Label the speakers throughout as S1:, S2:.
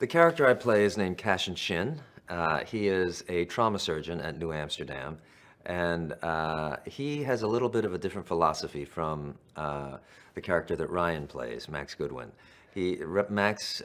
S1: The character I play is named Cashin Shin. He is a trauma surgeon at New Amsterdam, and he has a little bit of a different philosophy from the character that Ryan plays, Max Goodwin. Max,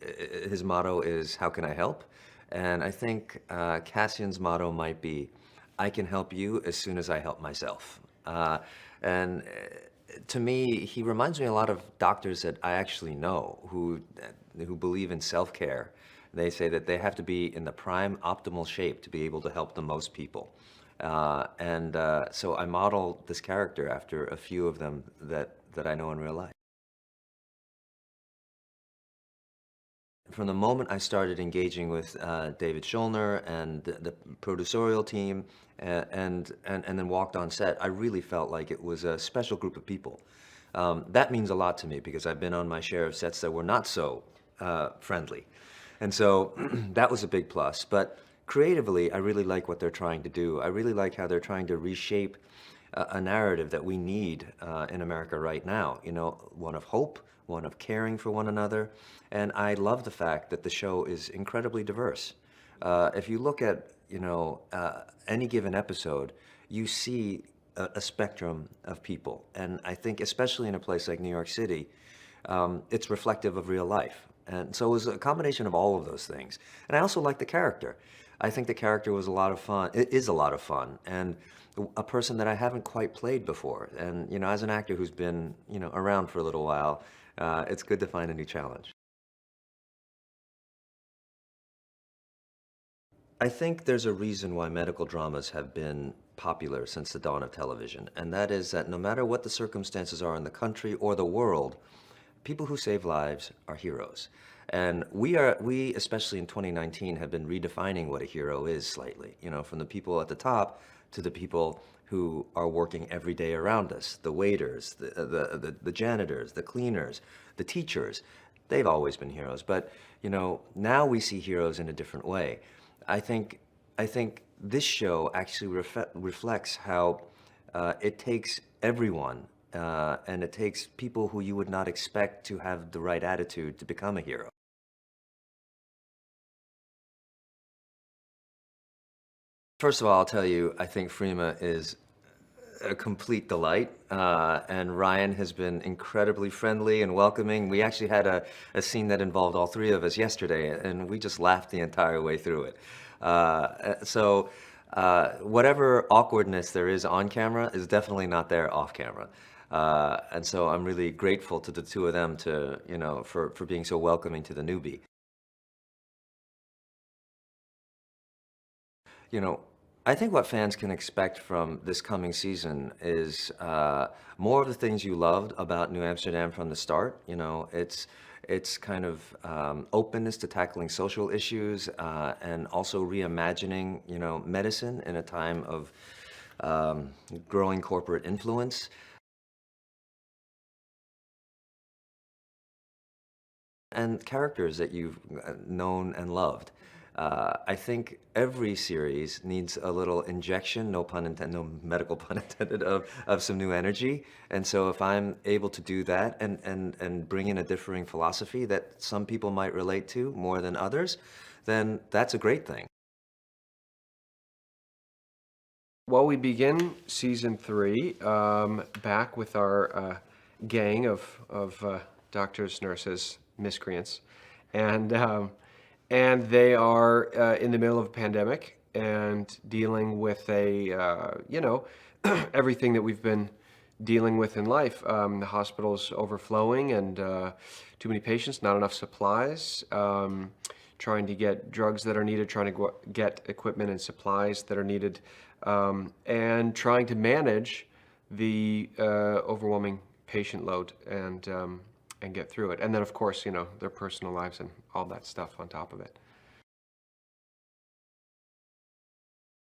S1: his motto is "How can I help?" And I think Cassian's motto might be, "I can help you as soon as I help myself." And to me, he reminds me a lot of doctors that I actually know who believe in self-care. They say that they have to be in the prime optimal shape to be able to help the most people. So I model this character after a few of them that I know in real life. From the moment I started engaging with David Schulner and the producerial team, and then walked on set, I really felt like it was a special group of people. That means a lot to me because I've been on my share of sets that were not so friendly, and so that was a big plus. But creatively, I really like what they're trying to do. I really like how they're trying to reshape a narrative that we need in America right now. You know, one of hope, one of caring for one another. And I love the fact that the show is incredibly diverse. If you look at, any given episode, you see a spectrum of people. And I think, especially in a place like New York City, it's reflective of real life. And so it was a combination of all of those things. And I also like the character. I think the character was a lot of fun. It is a lot of fun. And a person that I haven't quite played before. And, as an actor who's been, around for a little while, it's good to find a new challenge. I think there's a reason why medical dramas have been popular since the dawn of television, and that is that no matter what the circumstances are in the country or the world, people who save lives are heroes. And we, especially in 2019, have been redefining what a hero is slightly, from the people at the top to the people who are working every day around us, the waiters, the janitors, the cleaners, the teachers. They've always been heroes, but, now we see heroes in a different way. I think, I think this show actually reflects how it takes everyone and it takes people who you would not expect to have the right attitude to become a hero. First of all, I'll tell you, I think Freema is a complete delight, and Ryan has been incredibly friendly and welcoming. We actually had a scene that involved all three of us yesterday, and we just laughed the entire way through it. Whatever awkwardness there is on camera is definitely not there off camera. And so I'm really grateful to the two of them for being so welcoming to the newbie. You know, I think what fans can expect from this coming season is more of the things you loved about New Amsterdam from the start. It's kind of openness to tackling social issues and also reimagining, medicine in a time of growing corporate influence. And characters that you've known and loved. I think every series needs a little injection, no pun intended, no medical pun intended, of some new energy. And so if I'm able to do that and bring in a differing philosophy that some people might relate to more than others, then that's a great thing.
S2: Well, we begin season three back with our gang of doctors, nurses, miscreants, and and they are in the middle of a pandemic and dealing with everything that we've been dealing with in life. The hospital's overflowing and too many patients, not enough supplies. Trying to get drugs that are needed, trying to get equipment and supplies that are needed, and trying to manage the overwhelming patient load and get through it. And then, of course, their personal lives and all that stuff on top of it.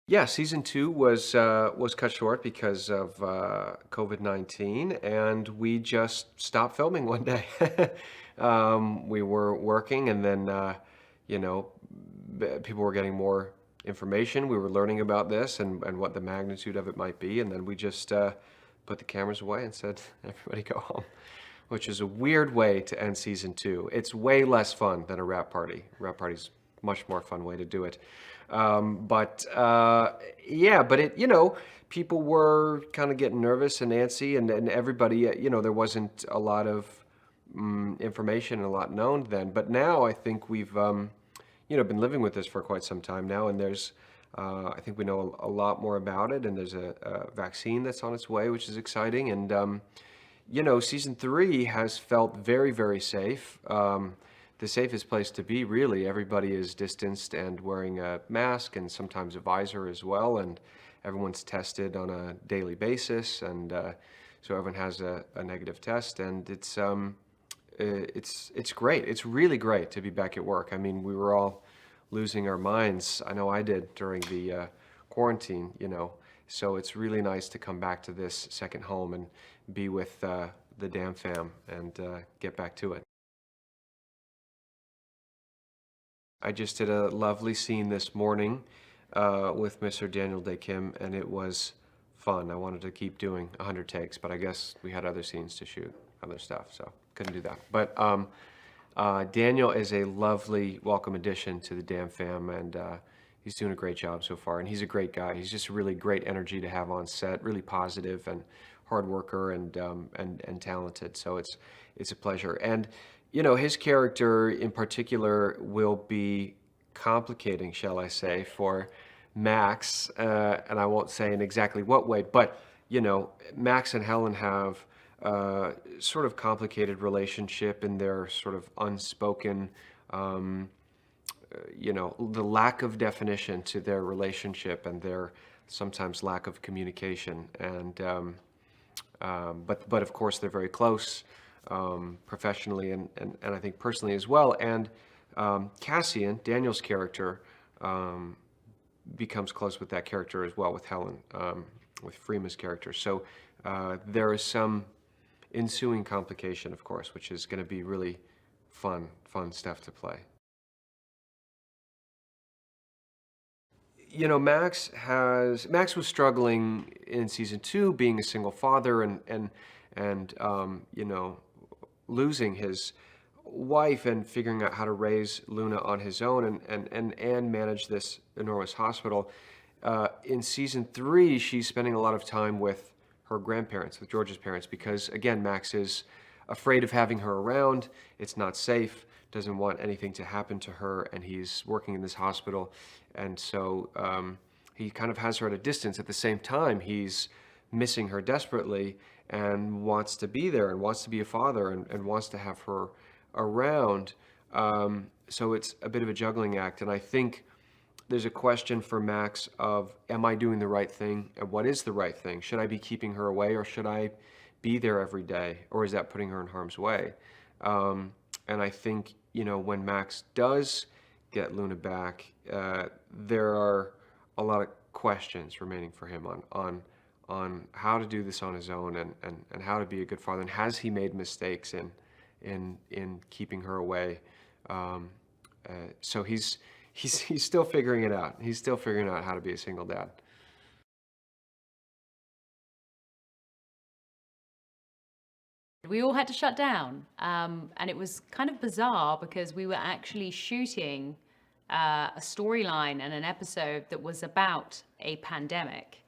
S2: Yeah, season two was cut short because of COVID-19, and we just stopped filming one day. We were working, and then you know, people were getting more information. We were learning about this and what the magnitude of it might be, and then we just put the cameras away and said, "Everybody go home." which is a weird way to end season 2. It's way less fun than a wrap party. Wrap party's much more fun way to do it. Yeah, but people were kind of getting nervous and antsy, and everybody, there wasn't a lot of information and a lot known then. But now I think we've, been living with this for quite some time now, and I think we know a lot more about it, and there's a vaccine that's on its way, which is exciting. And season 3 has felt very, very safe. The safest place to be, really. Everybody is distanced and wearing a mask and sometimes a visor as well, and everyone's tested on a daily basis, and so everyone has a negative test, and it's great. It's really great to be back at work. I mean, we were all losing our minds. I know I did during the quarantine, so it's really nice to come back to this second home and be with the Dam fam and get back to it. I just did a lovely scene this morning with Mr. Daniel Day Kim, and it was fun. I wanted to keep doing 100 takes, but I guess we had other scenes to shoot, other stuff, so couldn't do that. But Daniel is a lovely, welcome addition to the Dam fam, and he's doing a great job so far. And he's a great guy. He's just a really great energy to have on set, really positive and hard worker and talented. So it's a pleasure. And his character in particular will be complicating, shall I say, for Max, and I won't say in exactly what way, but Max and Helen have sort of complicated relationship in their sort of unspoken, the lack of definition to their relationship and their sometimes lack of communication. And but of course they're very close professionally and I think personally as well. And Cassian, Daniel's character, becomes close with that character as well, with Helen, with Freema's character. So there is some ensuing complication, of course, which is going to be really fun stuff to play. Max was struggling in season 2, being a single father and losing his wife and figuring out how to raise Luna on his own and manage this enormous hospital. In season 3, she's spending a lot of time with her grandparents, with George's parents, because again, Max is afraid of having her around. It's not safe, doesn't want anything to happen to her, and he's working in this hospital. And so he kind of has her at a distance. At the same time, he's missing her desperately and wants to be there and wants to be a father and wants to have her around. So it's a bit of a juggling act. And I think there's a question for Max of, am I doing the right thing? And what is the right thing? Should I be keeping her away, or should I be there every day? Or is that putting her in harm's way? And I think, when Max does get Luna back, there are a lot of questions remaining for him on how to do this on his own and how to be a good father. And has he made mistakes in keeping her away? So he's still figuring it out. He's still figuring out how to be a single dad.
S3: We all had to shut down, and it was kind of bizarre because we were actually shooting a storyline and an episode that was about a pandemic.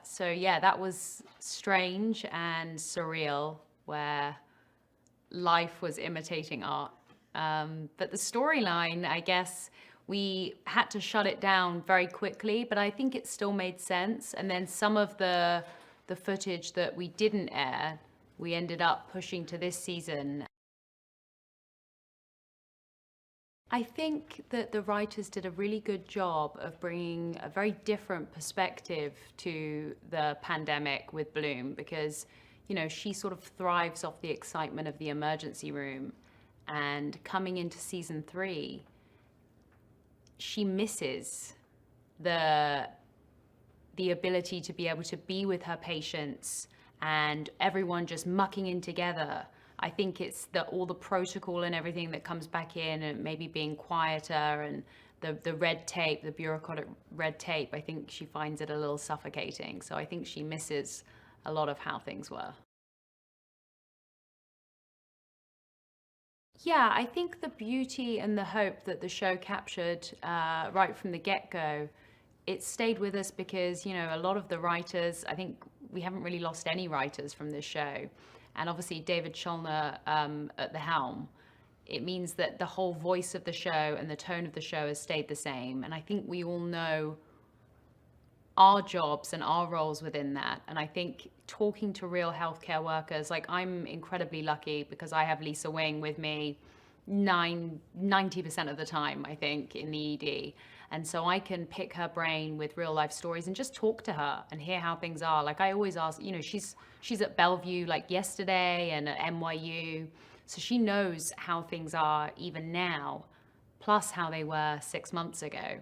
S3: So yeah, that was strange and surreal, where life was imitating art. But the storyline, I guess, we had to shut it down very quickly, but I think it still made sense. And then some of the footage that we didn't air, we ended up pushing to this season. I think that the writers did a really good job of bringing a very different perspective to the pandemic with Bloom, because, she sort of thrives off the excitement of the emergency room. And coming into season 3, she misses the ability to be able to be with her patients and everyone just mucking in together. I think it's all the protocol and everything that comes back in, and maybe being quieter, and the red tape, the bureaucratic red tape. I think she finds it a little suffocating. So I think she misses a lot of how things were. Yeah, I think the beauty and the hope that the show captured right from the get-go, it stayed with us because, a lot of the writers, I think we haven't really lost any writers from this show. And obviously, David Schulner at the helm, it means that the whole voice of the show and the tone of the show has stayed the same. And I think we all know our jobs and our roles within that. And I think talking to real healthcare workers, like I'm incredibly lucky because I have Lisa Wing with me 90% of the time, I think, in the ED. And so I can pick her brain with real life stories and just talk to her and hear how things are. Like I always ask, she's at Bellevue like yesterday and at NYU. So she knows how things are even now, plus how they were 6 months ago.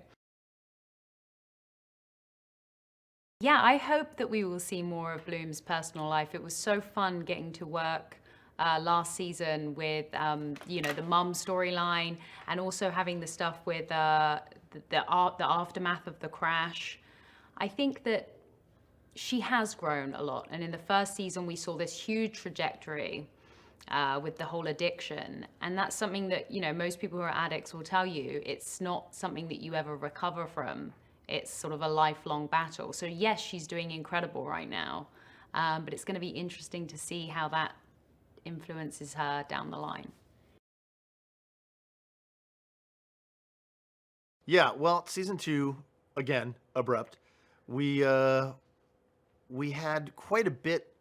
S3: Yeah, I hope that we will see more of Bloom's personal life. It was so fun getting to work last season with, the mum storyline and also having the stuff with the aftermath of the crash. I think that she has grown a lot. And in the first season, we saw this huge trajectory with the whole addiction. And that's something that, most people who are addicts will tell you. It's not something that you ever recover from. It's sort of a lifelong battle. So yes, she's doing incredible right now. But it's going to be interesting to see how that influences her down the line.
S4: Yeah, well, season 2, again, abrupt. We we had quite a bit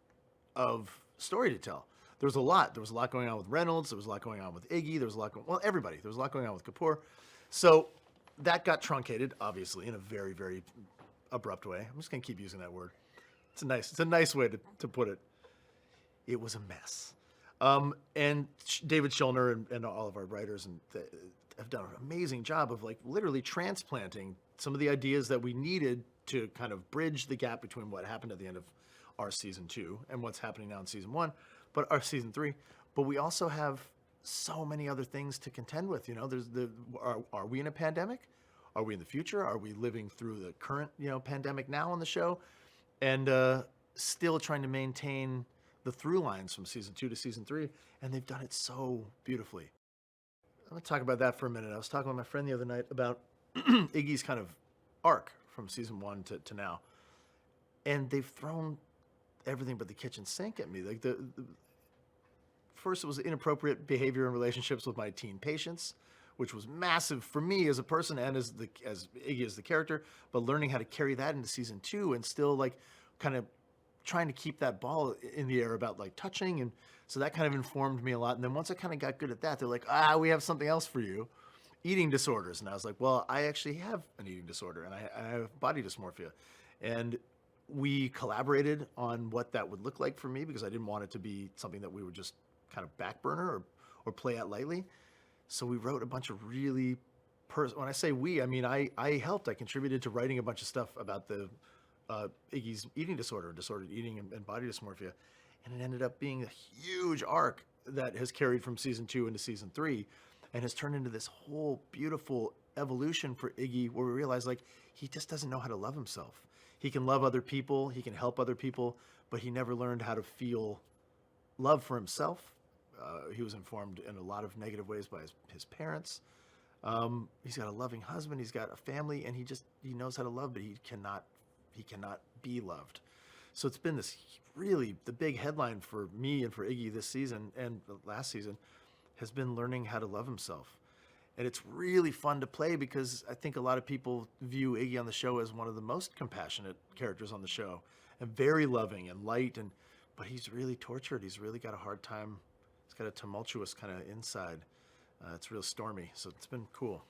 S4: of story to tell. There was a lot. There was a lot going on with Reynolds. There was a lot going on with Iggy. There was a lot going, well, everybody. There was a lot going on with Kapoor. So that got truncated, obviously, in a very, very abrupt way. I'm just gonna keep using that word. It's a nice way to put it. It was a mess. And David Schulner and all of our writers have done an amazing job of like literally transplanting some of the ideas that we needed to kind of bridge the gap between what happened at the end of our season 2 and what's happening now in season 1, but our season 3. But we also have so many other things to contend with. There's are we in a pandemic? Are we in the future? Are we living through the current pandemic now on the show? And still trying to maintain the through lines from season 2 to season 3, and they've done it so beautifully. I'm gonna talk about that for a minute. I was talking with my friend the other night about Iggy's kind of arc from season 1 to now, and they've thrown everything but the kitchen sink at me. Like the first, it was inappropriate behavior in relationships with my teen patients, which was massive for me as a person and as Iggy as the character. But learning how to carry that into season 2 and still like kind of trying to keep that ball in the air about like touching, and so that kind of informed me a lot. And then once I kind of got good at that, they're like, we have something else for you, eating disorders. And I was like, well, I actually have an eating disorder and I have body dysmorphia. And we collaborated on what that would look like for me because I didn't want it to be something that we would just kind of back burner or play at lightly. So we wrote a bunch of really when I say we, I mean I helped. I contributed to writing a bunch of stuff about the Iggy's eating disorder, disordered eating, and body dysmorphia, and it ended up being a huge arc that has carried from season 2 into season 3, and has turned into this whole beautiful evolution for Iggy, where we realize like he just doesn't know how to love himself. He can love other people, he can help other people, but he never learned how to feel love for himself. He was informed in a lot of negative ways by his parents. He's got a loving husband, he's got a family, and he knows how to love, but he cannot be loved. So it's been this really, the big headline for me and for Iggy this season and last season has been learning how to love himself. And it's really fun to play because I think a lot of people view Iggy on the show as one of the most compassionate characters on the show and very loving and light, but he's really tortured. He's really got a hard time. He's got a tumultuous kind of inside. It's real stormy. So it's been cool.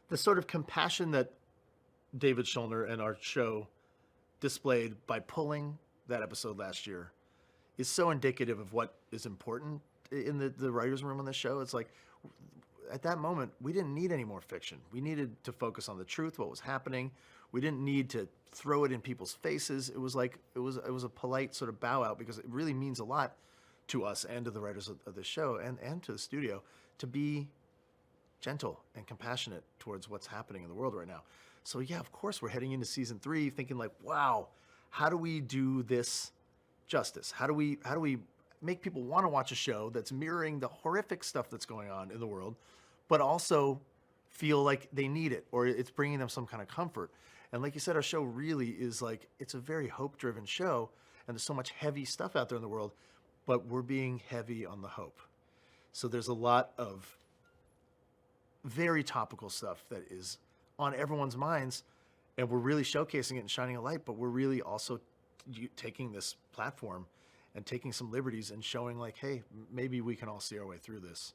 S4: The sort of compassion that David Schulner and our show displayed by pulling that episode last year is so indicative of what is important in the writer's room on the show. It's like at that moment, we didn't need any more fiction. We needed to focus on the truth, what was happening. We didn't need to throw it in people's faces. It was like it was a polite sort of bow out because it really means a lot to us and to the writers of the show and to the studio to be gentle and compassionate towards what's happening in the world right now. So yeah, of course, we're heading into season 3 thinking like, wow, how do we do this justice? How do we make people want to watch a show that's mirroring the horrific stuff that's going on in the world, but also feel like they need it or it's bringing them some kind of comfort. And like you said, our show really is like, it's a very hope-driven show, and there's so much heavy stuff out there in the world, but we're being heavy on the hope. So there's a lot of very topical stuff that is on everyone's minds, and we're really showcasing it and shining a light, but we're really also taking this platform and taking some liberties and showing like, hey, maybe we can all see our way through this.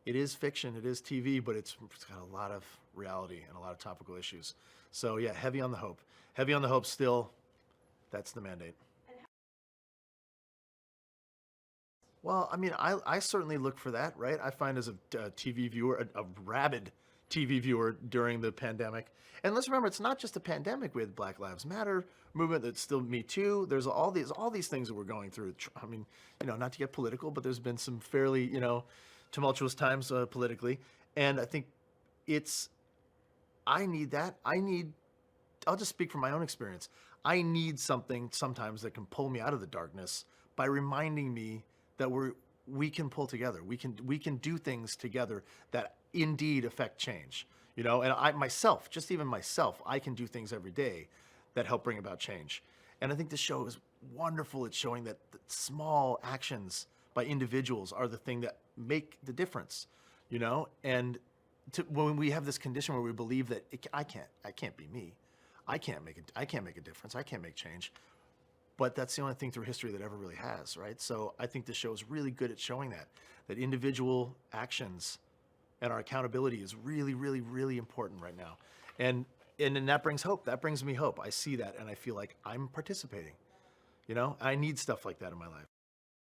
S4: It is fiction, it is TV, but it's got a lot of reality and a lot of topical issues. So yeah, heavy on the hope. Heavy on the hope still, that's the mandate. Well, I mean, I certainly look for that, right? I find as a TV viewer, a rabid TV viewer during the pandemic. And let's remember, it's not just a pandemic. We had the Black Lives Matter movement that's still Me Too. There's all these things that we're going through. I mean, not to get political, but there's been some fairly, tumultuous times politically. And I think I need that. I'll just speak from my own experience. I need something sometimes that can pull me out of the darkness by reminding me that we can pull together. We can do things together that indeed affect change. And I myself, just even myself, I can do things every day that help bring about change. And I think this show is wonderful at showing that the small actions by individuals are the thing that make the difference. And when we have this condition where we believe that I can't be me, I can't make a difference, I can't make change. But that's the only thing through history that ever really has, right? So I think this show is really good at showing that individual actions and our accountability is really, really, really important right now. And then that brings hope. That brings me hope. I see that and I feel like I'm participating. I need stuff like that in my life.